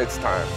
It's time.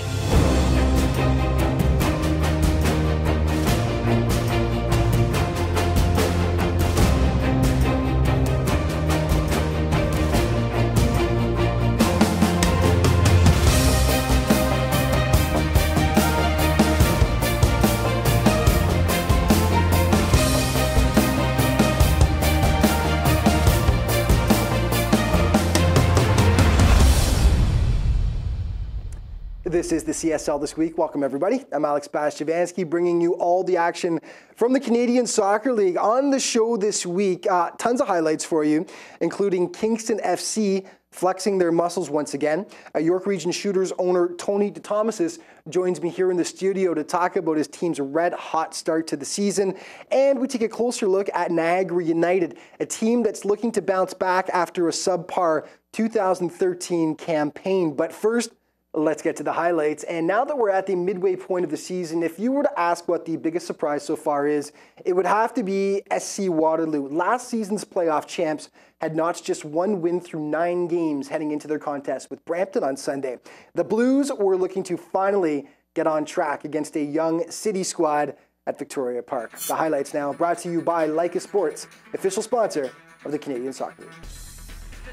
This is the CSL This Week. Welcome, everybody. I'm Alex Bastiavansky, bringing you all the action from the Canadian Soccer League. On the show this week, tons of highlights for you, including Kingston FC flexing their muscles once again. York Region Shooters owner Tony DeThomasis joins me here in the studio to talk about his team's red-hot start to the season. And we take a closer look at Niagara United, a team that's looking to bounce back after a subpar 2013 campaign. But first, let's get to the highlights. And now that we're at the midway point of the season, if you were to ask what the biggest surprise so far is, it would have to be SC Waterloo. Last season's playoff champs had notched just one win through 9 games heading into their contest with Brampton on Sunday. The Blues were looking to finally get on track against a young City squad at Victoria Park. The highlights now brought to you by Leica Sports, official sponsor of the Canadian Soccer League.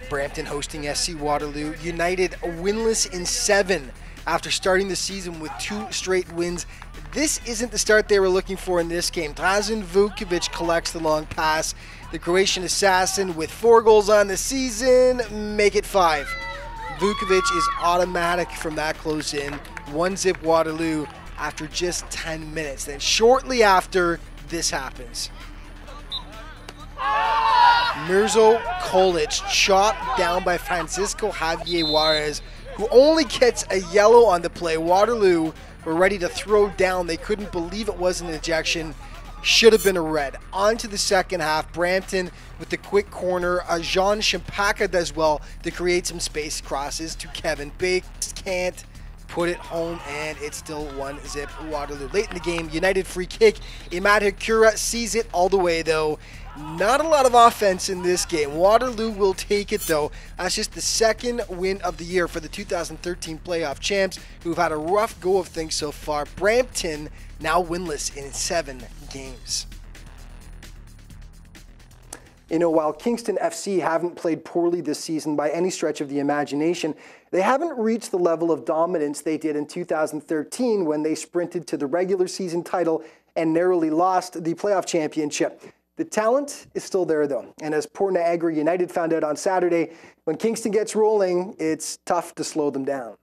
Brampton hosting SC Waterloo. United winless in 7 after starting the season with 2 straight wins. This isn't the start they were looking for in this game. Drazen Vukovic collects the long pass. The Croatian assassin with 4 goals on the season, make it 5. Vukovic is automatic from that close in. 1-0 Waterloo after just 10 minutes. Then shortly after, this happens. Mirzo Kolic chopped down by Francisco Javier Juarez, who only gets a yellow on the play. Waterloo were ready to throw down. They couldn't believe it was an ejection. Should have been a red. On to the second half. Brampton with the quick corner. Jean Shimpaka does well to create some space crosses to Kevin Bakes. Can't put it home, and it's still 1-0 Waterloo. Late in the game, United free kick. Imad Hakura sees it all the way, though. Not a lot of offense in this game. Waterloo will take it, though. That's just the second win of the year for the 2013 playoff champs, who've had a rough go of things so far. Brampton now winless in 7 games. You know, while Kingston FC haven't played poorly this season by any stretch of the imagination, they haven't reached the level of dominance they did in 2013 when they sprinted to the regular season title and narrowly lost the playoff championship. The talent is still there, though. And as poor Niagara United found out on Saturday, when Kingston gets rolling, it's tough to slow them down.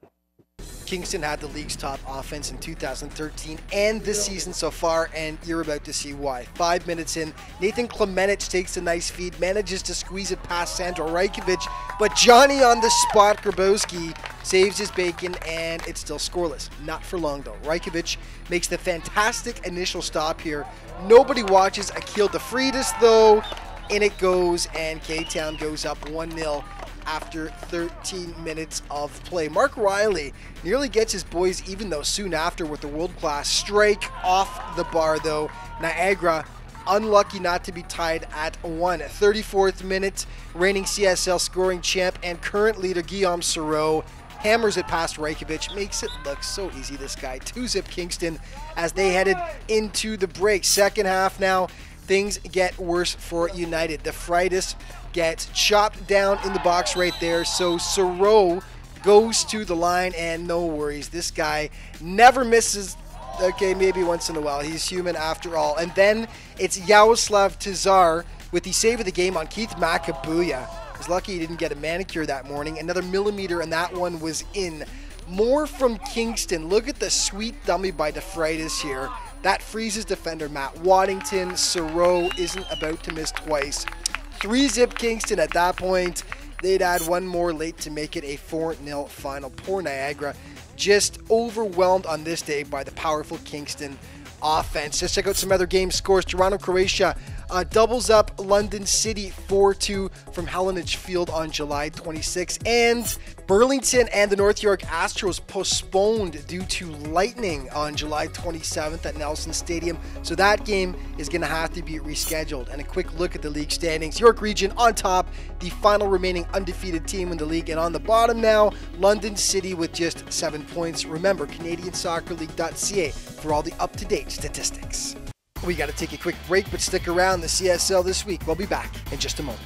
Kingston had the league's top offense in 2013 and this season so far, and you're about to see why. 5 minutes in, Nathan Klemenich takes a nice feed, manages to squeeze it past Sandro Rajkovic, but Johnny on the spot, Grabowski, saves his bacon, and it's still scoreless. Not for long, though. Rajkovic makes the fantastic initial stop here. Nobody watches Akil DeFreitas, though. In it goes, and K-Town goes up 1-0. After 13 minutes of play. Mark Riley nearly gets his boys even, though soon after with the world-class strike off the bar, though. Niagara unlucky not to be tied at 1. 34th minute, reigning CSL scoring champ and current leader Guillaume Serrault hammers it past Rajkovic, makes it look so easy, this guy. 2-0 Kingston as they headed into the break. Second half now, things get worse for United. DeFreitas gets chopped down in the box right there, so Serrault goes to the line, and no worries, this guy never misses. Okay, maybe once in a while, he's human after all. And then it's Yaroslav Tizar with the save of the game on Keith Makabuya. He's lucky he didn't get a manicure that morning. Another millimeter, and that one was in. More from Kingston. Look at the sweet dummy by DeFreitas here. That freezes defender Matt Waddington. Serrault isn't about to miss twice. 3-0 Kingston at that point. They'd add one more late to make it a 4-0 final. Poor Niagara, just overwhelmed on this day by the powerful Kingston offense. Let's check out some other game scores. Toronto, Croatia, doubles up London City 4-2 from Hellenich Field on July 26. And Burlington and the North York Astros postponed due to lightning on July 27th at Nelson Stadium. So that game is going to have to be rescheduled. And a quick look at the league standings. York Region on top, the final remaining undefeated team in the league. And on the bottom now, London City with just 7 points. Remember, CanadianSoccerLeague.ca for all the up-to-date statistics. We got to take a quick break, but stick around. The CSL this week. We'll be back in just a moment.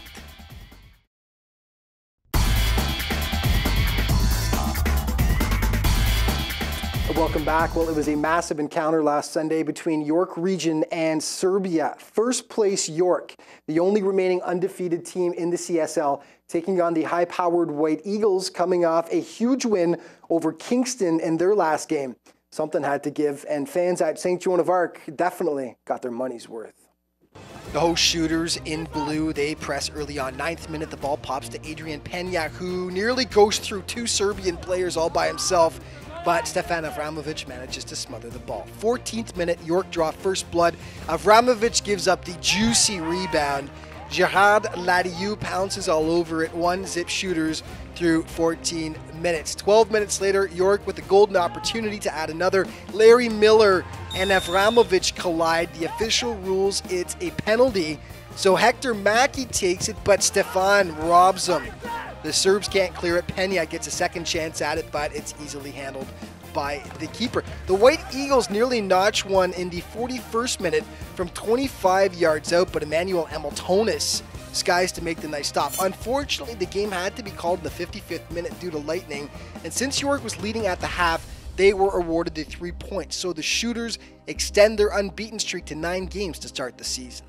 Welcome back. Well, it was a massive encounter last Sunday between York Region and Serbia. First place York, the only remaining undefeated team in the CSL, taking on the high-powered White Eagles, coming off a huge win over Kingston in their last game. Something had to give, and fans at St. Joan of Arc definitely got their money's worth. The host shooters in blue, they press early on. 9th minute, the ball pops to Adrian Peña, who nearly goes through 2 Serbian players all by himself. But Stefan Avramovic manages to smother the ball. 14th minute, York draw first blood. Avramovic gives up the juicy rebound. Gerard Ladiou pounces all over it. 1-zip shooters through 14 minutes. 12 minutes later, York with a golden opportunity to add another. Larry Miller and Avramovic collide. The official rules it's a penalty. So Hector Mackey takes it, but Stefan robs him. The Serbs can't clear it. Peña gets a second chance at it, but it's easily handled by the keeper. The White Eagles nearly notch one in the 41st minute from 25 yards out, but Emmanuel Hamiltonis skies to make the nice stop. Unfortunately, the game had to be called in the 55th minute due to lightning, and since York was leading at the half, they were awarded the 3 points. So the shooters extend their unbeaten streak to 9 games to start the season.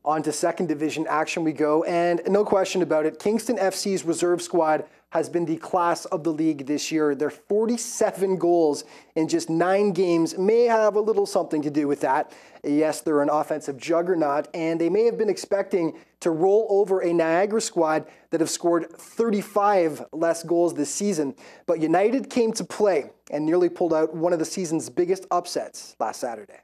On to second division action we go, and no question about it, Kingston FC's reserve squad has been the class of the league this year. Their 47 goals in just 9 games may have a little something to do with that. Yes, they're an offensive juggernaut, and they may have been expecting to roll over a Niagara squad that have scored 35 less goals this season. But United came to play and nearly pulled out one of the season's biggest upsets last Saturday.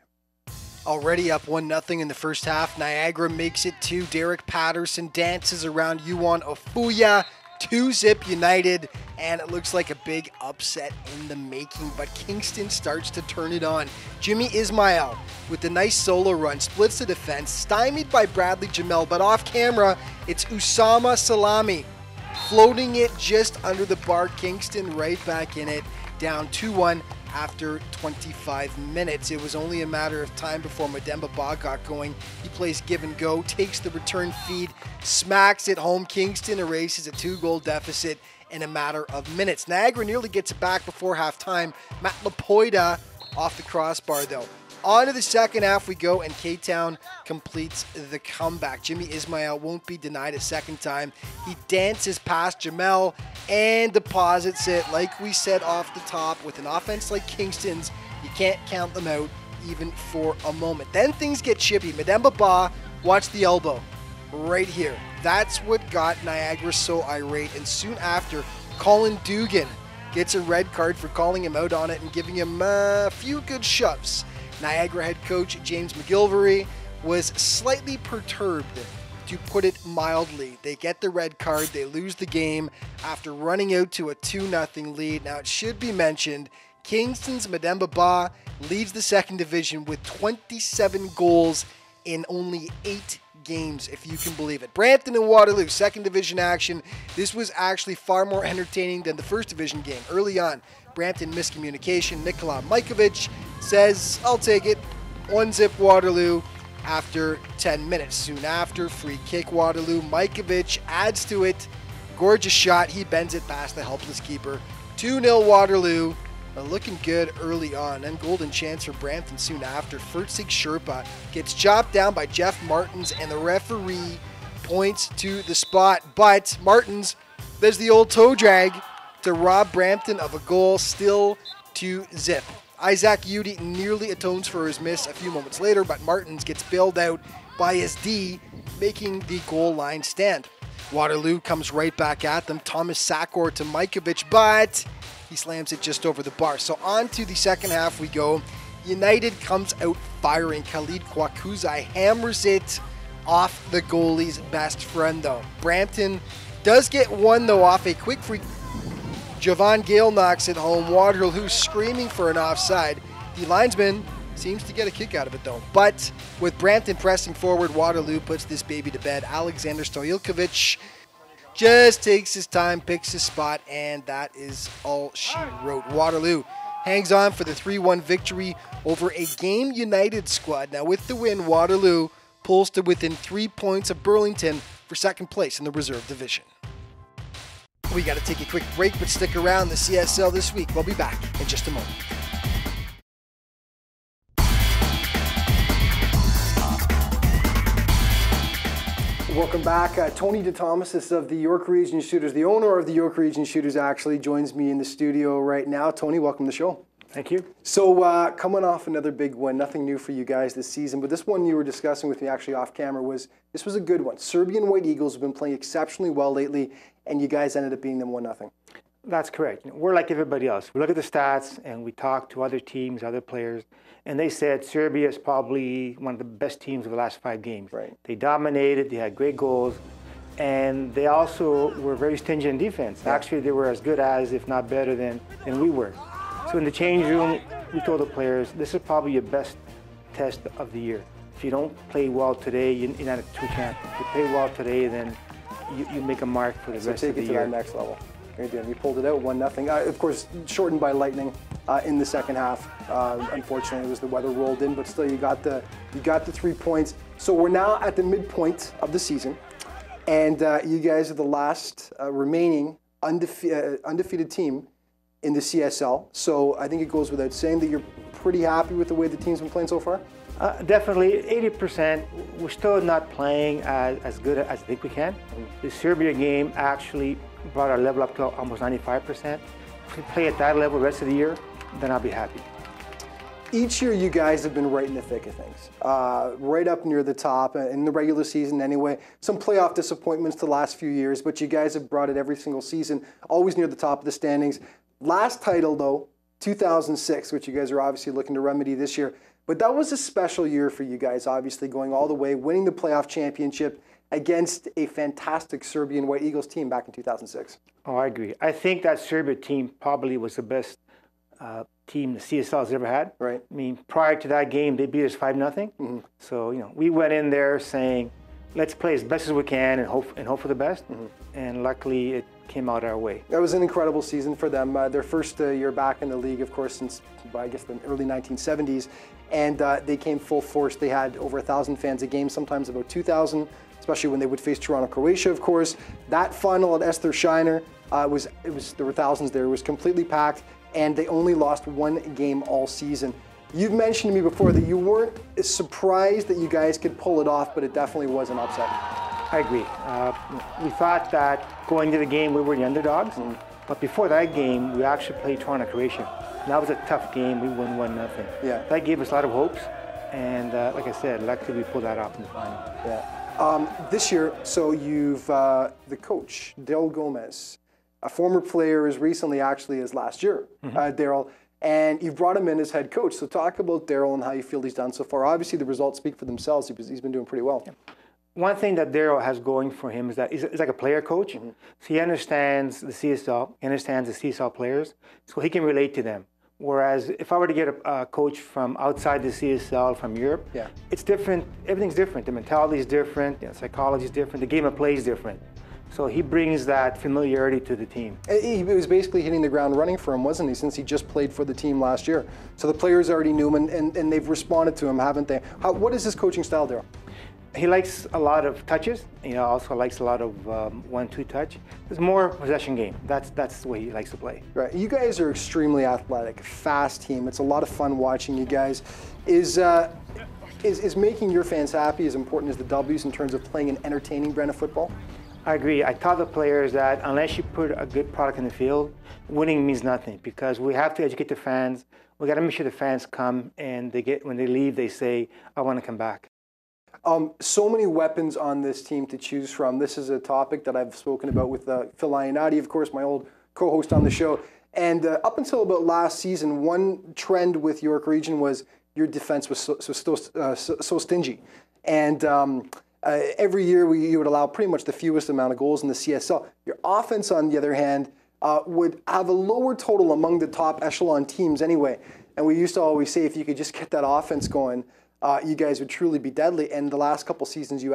Already up 1-0 in the first half, Niagara makes it 2. Derek Patterson dances around Yuan Ofuya. 2-zip United, and it looks like a big upset in the making, but Kingston starts to turn it on. Jimmy Ismail with the nice solo run, splits the defense, stymied by Bradley Jamel, but off camera, it's Usama Salami floating it just under the bar. Kingston right back in it, down 2-1 after 25 minutes. It was only a matter of time before Mademba Ba got going. He plays give and go, takes the return feed, smacks it home. Kingston erases a 2-goal deficit in a matter of minutes. Niagara nearly gets it back before halftime. Matt Lapoida off the crossbar though. On to the second half we go, and K-Town completes the comeback. Jimmy Ismail won't be denied a second time. He dances past Jamel and deposits it. Like we said off the top, with an offense like Kingston's, you can't count them out even for a moment. Then things get chippy. Mademba Ba, watch the elbow right here. That's what got Niagara so irate. And soon after, Colin Dugan gets a red card for calling him out on it and giving him a few good shoves. Niagara head coach James McGilvery was slightly perturbed, to put it mildly. They get the red card, they lose the game after running out to a 2-0 lead. Now it should be mentioned, Kingston's Mademba Ba leads the second division with 27 goals in only 8 games, if you can believe it. Brampton and Waterloo, second division action. This was actually far more entertaining than the first division game. Early on, Brampton miscommunication. Nikola Majkovic says, I'll take it. 1-zip Waterloo after 10 minutes. Soon after, free kick Waterloo. Majkovic adds to it. Gorgeous shot. He bends it past the helpless keeper. 2-0 Waterloo. Looking good early on. And golden chance for Brampton soon after. Fertzig Sherpa gets chopped down by Jeff Martins, and the referee points to the spot. But Martins, there's the old toe drag to rob Brampton of a goal, still 2-zip. Isaac Udy nearly atones for his miss a few moments later, but Martins gets bailed out by his D, making the goal line stand. Waterloo comes right back at them. Thomas Sakor to Majkovic, but he slams it just over the bar. So on to the second half we go. United comes out firing. Khalid Kwakuzai hammers it off the goalie's best friend, though. Brampton does get one, though, off a quick free. Javon Gale knocks it home. Waterloo screaming for an offside. The linesman seems to get a kick out of it, though. But with Brampton pressing forward, Waterloo puts this baby to bed. Alexander Stoyilkovic just takes his time, picks his spot, and that is all she wrote. Waterloo hangs on for the 3-1 victory over a Game United squad. Now, with the win, Waterloo pulls to within 3 points of Burlington for second place in the reserve division. We got to take a quick break, but stick around. The CSL this week. We'll be back in just a moment. Welcome back. Tony DeThomas of the York Region Shooters, the owner of the York Region Shooters, actually joins me in the studio right now. Tony, welcome to the show. Thank you. So coming off another big win, nothing new for you guys this season, but this one you were discussing with me actually off camera was a good one. Serbian White Eagles have been playing exceptionally well lately, and you guys ended up beating them 1-0. That's correct. We're like everybody else. We look at the stats and we talk to other teams, other players, and they said Serbia is probably one of the best teams of the last 5 games. Right. They dominated, they had great goals, and they also were very stingy in defense. Yeah. Actually, they were as good as, if not better than we were. So in the change room, we told the players, this is probably your best test of the year. If you don't play well today, you're not a true champ. If you play well today, then you make a mark for the rest of the year. So take it to that next level. You pulled it out 1-0. Of course, shortened by lightning in the second half. Unfortunately, it was the weather rolled in, but still, you got the 3 points. So we're now at the midpoint of the season, and you guys are the last remaining undefeated team in the CSL. So I think it goes without saying that you're pretty happy with the way the team's been playing so far? Definitely, 80%. We're still not playing as good as I think we can. The Serbia game actually brought our level up to almost 95%. If we play at that level the rest of the year, then I'll be happy. Each year you guys have been right in the thick of things, right up near the top in the regular season anyway. Some playoff disappointments the last few years, but you guys have brought it every single season, always near the top of the standings. Last title, though, 2006, which you guys are obviously looking to remedy this year. But that was a special year for you guys, obviously, going all the way, winning the playoff championship against a fantastic Serbian White Eagles team back in 2006. Oh, I agree. I think that Serbia team probably was the best team the CSL has ever had. Right. I mean, prior to that game, they beat us 5-0. Mm-hmm. So, we went in there saying, let's play as best as we can and hope for the best. Mm-hmm. And luckily, it came out our way. That was an incredible season for them. Their first year back in the league, of course, since, I guess, the early 1970s. And they came full force. They had over 1,000 fans a game, sometimes about 2,000, especially when they would face Toronto, Croatia, of course. That final at Esther Shiner, there were thousands there. It was completely packed, and they only lost 1 game all season. You've mentioned to me before that you weren't surprised that you guys could pull it off, but it definitely was an upset. I agree. We thought that going to the game, we were the underdogs. Mm-hmm. But before that game, we actually played Toronto, Croatia. And that was a tough game. We won 1-0. Yeah. That gave us a lot of hopes. And like I said, luckily we pulled that off in the final. Yeah. This year, so you've the coach, Daryl Gomez, a former player as recently actually as last year, Daryl, and you've brought him in as head coach. So talk about Daryl and how you feel he's done so far. Obviously, the results speak for themselves. He's been doing pretty well. Yeah. One thing that Daryl has going for him is that he's like a player coach. Mm-hmm. So he understands the CSL, he understands the CSL players, so he can relate to them. Whereas if I were to get a coach from outside the CSL, from Europe, yeah, it's different. Everything's different. The mentality is different. Psychology is different. The game of play is different. So he brings that familiarity to the team. He was basically hitting the ground running for him, wasn't he, since he just played for the team last year. So the players already knew him, and they've responded to him, haven't they? What is his coaching style, Daryl? He likes a lot of touches. Also likes a lot of 1-2 touch. It's more possession game. That's the way he likes to play. Right. You guys are extremely athletic, fast team. It's a lot of fun watching you guys. Is making your fans happy as important as the W's in terms of playing an entertaining brand of football? I agree. I tell the players that unless you put a good product in the field, winning means nothing, because we have to educate the fans. We got to make sure the fans come and when they leave, they say, I want to come back. So many weapons on this team to choose from. This is a topic that I've spoken about with Phil Ionati, of course, my old co-host on the show. And up until about last season, one trend with York Region was your defense was so stingy. And every year you would allow pretty much the fewest amount of goals in the CSL. Your offense, on the other hand, would have a lower total among the top echelon teams anyway. And we used to always say if you could just get that offense going, you guys would truly be deadly. And the last couple seasons you've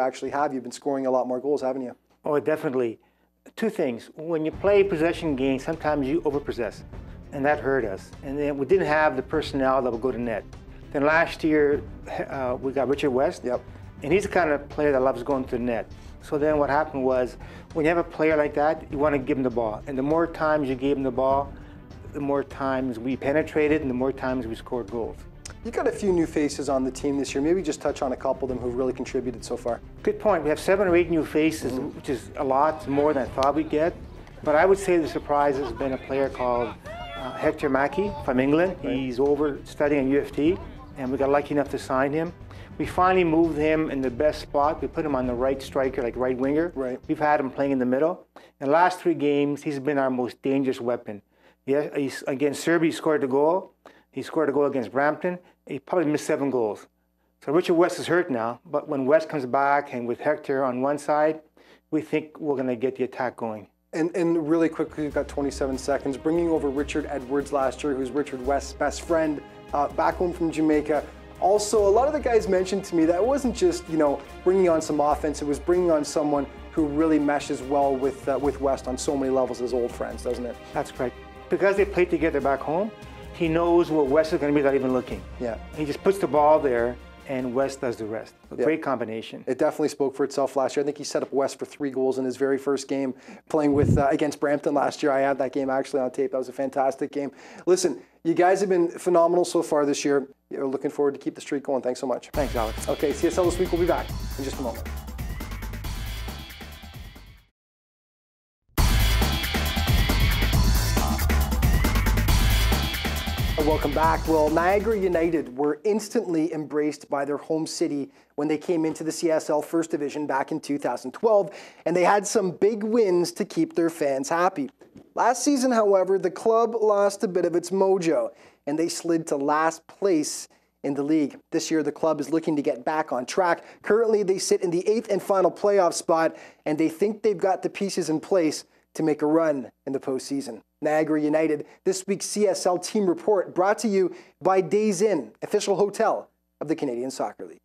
been scoring a lot more goals, haven't you? Oh, definitely. Two things. When you play possession games, sometimes you overpossess, and that hurt us. And then we didn't have the personnel that would go to net. Then last year, we got Richard West, and he's the kind of player that loves going to the net. So then what happened was, when you have a player like that, you want to give him the ball. And the more times you gave him the ball, the more times we penetrated and the more times we scored goals. You got a few new faces on the team this year. Maybe just touch on a couple of them who've really contributed so far. Good point. We have 7 or 8 new faces, which is a lot more than I thought we'd get. But I would say the surprise has been a player called Hector Mackey from England. Right. He's over studying at U of T, and we got lucky enough to sign him. We finally moved him in the best spot. We put him on the right striker, like right winger. Right. We've had him playing in the middle. In the last 3 games, he's been our most dangerous weapon. Yeah, against Serbia, he scored a goal. He scored a goal against Brampton. He probably missed 7 goals. So Richard West is hurt now, but when West comes back and with Hector on one side, we think we're going to get the attack going. And really quickly, we've got 27 seconds. Bringing over Richard Edwards last year, who's Richard West's best friend, back home from Jamaica. Also, a lot of the guys mentioned to me that it wasn't just, bringing on some offense, it was bringing on someone who really meshes well with West on so many levels as old friends, doesn't it? That's correct. Because they played together back home, he knows where West is going to be without even looking. Yeah. He just puts the ball there, and West does the rest. A great combination. It definitely spoke for itself last year. I think he set up West for 3 goals in his very first game playing with against Brampton last year. I had that game actually on tape. That was a fantastic game. Listen, you guys have been phenomenal so far this year. You're looking forward to keep the streak going. Thanks so much. Thanks, Alex. Okay, CSL This Week will be back in just a moment. Welcome back. Well, Niagara United were instantly embraced by their home city when they came into the CSL First Division back in 2012, and they had some big wins to keep their fans happy. Last season, however, the club lost a bit of its mojo, and they slid to last place in the league. This year, the club is looking to get back on track. Currently, they sit in the 8th and final playoff spot, and they think they've got the pieces in place to make a run in the postseason. Niagara United, this week's CSL team report brought to you by Days Inn, official hotel of the Canadian Soccer League.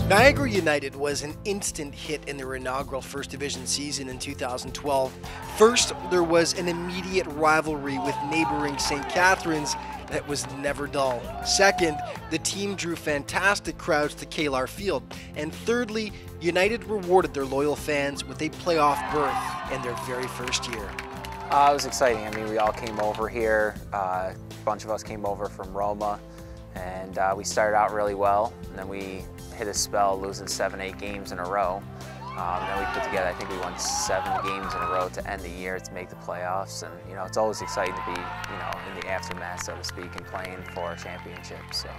Niagara United was an instant hit in their inaugural First Division season in 2012. First, there was an immediate rivalry with neighboring St. Catharines that was never dull. Second, the team drew fantastic crowds to Kalar Field. And thirdly, United rewarded their loyal fans with a playoff berth in their very first year. It was exciting. I mean, we all came over here. A bunch of us came over from Roma, and we started out really well. And then we hit a spell losing 7-8 games in a row. Then we put together, I think we won 7 games in a row to end the year to make the playoffs. And, it's always exciting to be, in the aftermath, so to speak, and playing for a championship. So.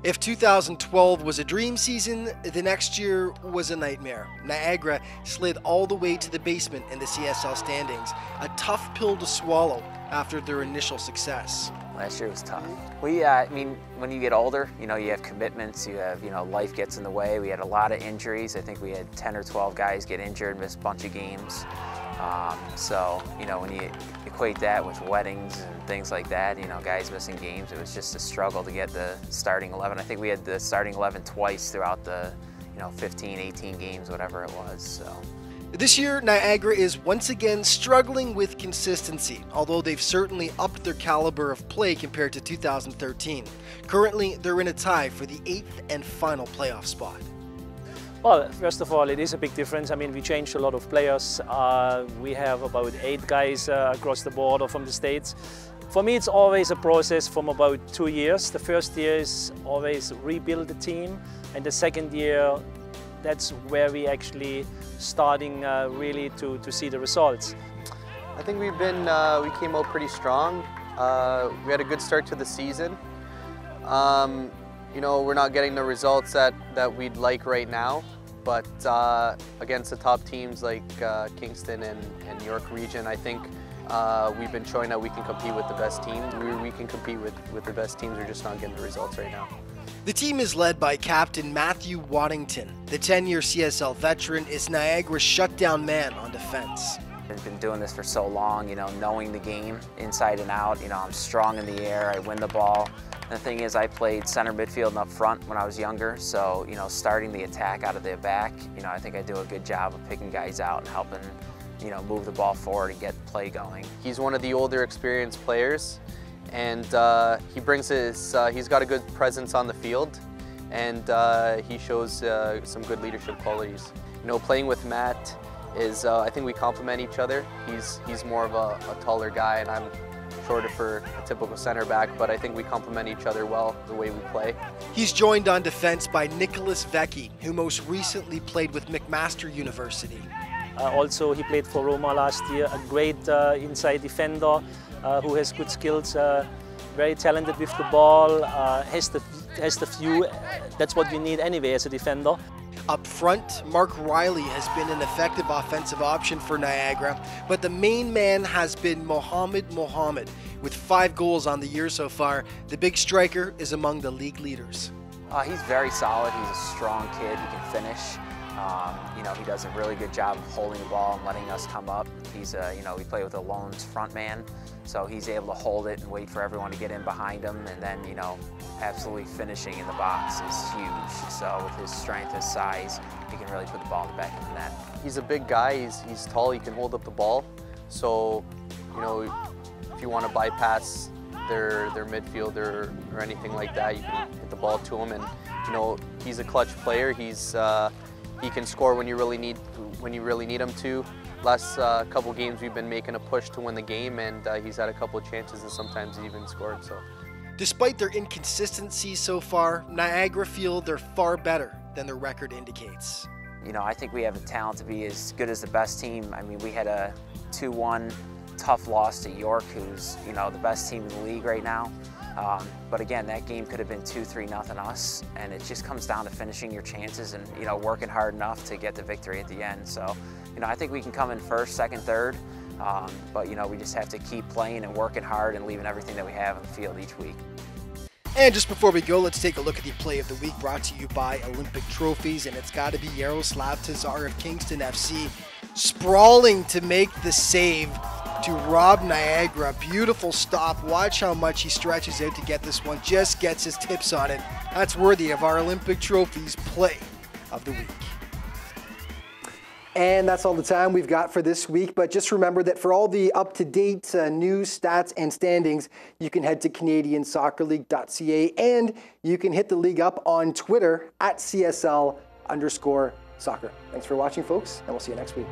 If 2012 was a dream season, the next year was a nightmare. Niagara slid all the way to the basement in the CSL standings, a tough pill to swallow after their initial success. Last year was tough. I mean, when you get older, you have commitments, you have, life gets in the way. We had a lot of injuries. I think we had 10 or 12 guys get injured, miss a bunch of games. So, when you equate that with weddings and things like that, guys missing games, it was just a struggle to get the starting 11. I think we had the starting 11 twice throughout the, 15, 18 games, whatever it was, so. This year, Niagara is once again struggling with consistency, although they've certainly upped their caliber of play compared to 2013. Currently, they're in a tie for the 8th and final playoff spot. Well, first of all, it is a big difference. I mean, we changed a lot of players. We have about 8 guys across the border from the States. For me, it's always a process from about 2 years. The first year is always rebuild the team, and the second year, that's where we actually starting really to see the results. I think we came out pretty strong. We had a good start to the season. You know, we're not getting the results that we'd like right now, but against the top teams like Kingston and York region, I think we've been showing that we can compete with the best teams. We can compete with the best teams, we're just not getting the results right now. The team is led by Captain Matthew Waddington. The 10-year CSL veteran is Niagara's shutdown man on defense. I've been doing this for so long, you know, knowing the game inside and out. You know, I'm strong in the air, I win the ball. And the thing is, I played center midfield and up front when I was younger, so, you know, starting the attack out of the back, you know, I think I do a good job of picking guys out and helping, you know, move the ball forward and get play going. He's one of the older, experienced players, and he brings he's got a good presence on the field, and he shows some good leadership qualities. You know, playing with Matt is, I think we complement each other. He's more of a taller guy, and I'm shorter for a typical center back, but I think we complement each other well, the way we play. He's joined on defense by Nicholas Vecchi, who most recently played with McMaster University. Also, he played for Roma last year, a great inside defender who has good skills, very talented with the ball, has the view. That's what you need anyway as a defender. Up front, Mark Riley has been an effective offensive option for Niagara, but the main man has been Mohamed. With 5 goals on the year so far, the big striker is among the league leaders. He's very solid. He's a strong kid. He can finish. You know, he does a really good job of holding the ball and letting us come up. He's you know, we play with a lone front man, so he's able to hold it and wait for everyone to get in behind him, and then, you know, absolutely finishing in the box is huge. So with his strength, his size, he can really put the ball in the back of the net. He's a big guy. He's tall. He can hold up the ball. So, you know, if you want to bypass their midfielder or anything like that, you can hit the ball to him. And, you know, he's a clutch player. He can score when you really need him to. Last couple games we've been making a push to win the game, and he's had a couple of chances and sometimes he even scored. So, despite their inconsistency so far, Niagara feel they're far better than their record indicates. You know, I think we have the talent to be as good as the best team. I mean, we had a 2-1 tough loss to York, who's, you know, the best team in the league right now. But again, that game could have been 2-3-0 us, and it just comes down to finishing your chances and, you know, working hard enough to get the victory at the end. So, you know, I think we can come in first, second, third, but, you know, we just have to keep playing and working hard and leaving everything that we have on the field each week. And just before we go, let's take a look at the play of the week, brought to you by Olympic Trophies, and it's got to be Yaroslav Tazar of Kingston FC, sprawling to make the save to rob Niagara. Beautiful stop. Watch how much he stretches out to get this one. Just gets his tips on it. That's worthy of our Olympic Trophies play of the week. And that's all the time we've got for this week. But just remember that for all the up-to-date news, stats, and standings, you can head to CanadianSoccerLeague.ca, and you can hit the league up on Twitter at CSL_soccer. Thanks for watching, folks, and we'll see you next week.